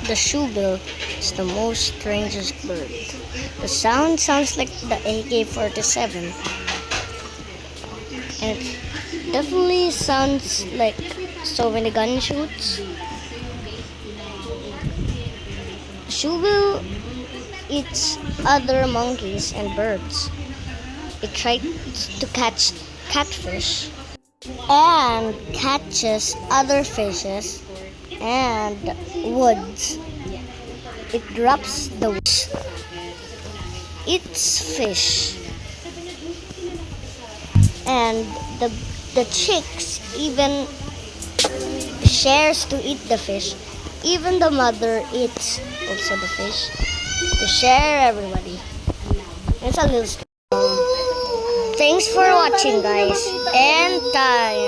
The shoebill is the most strangest bird. The sound sounds like the AK-47, and it definitely sounds like so many gunshots. Shoebill eats other monkeys and birds. It tries to catch catfish and catches other fishes and woods. It drops the woods, eats fish, and the chicks even shares to eat the fish. Even the mother eats also the fish to share everybody. It's a little story. Thanks for watching, guys, and time.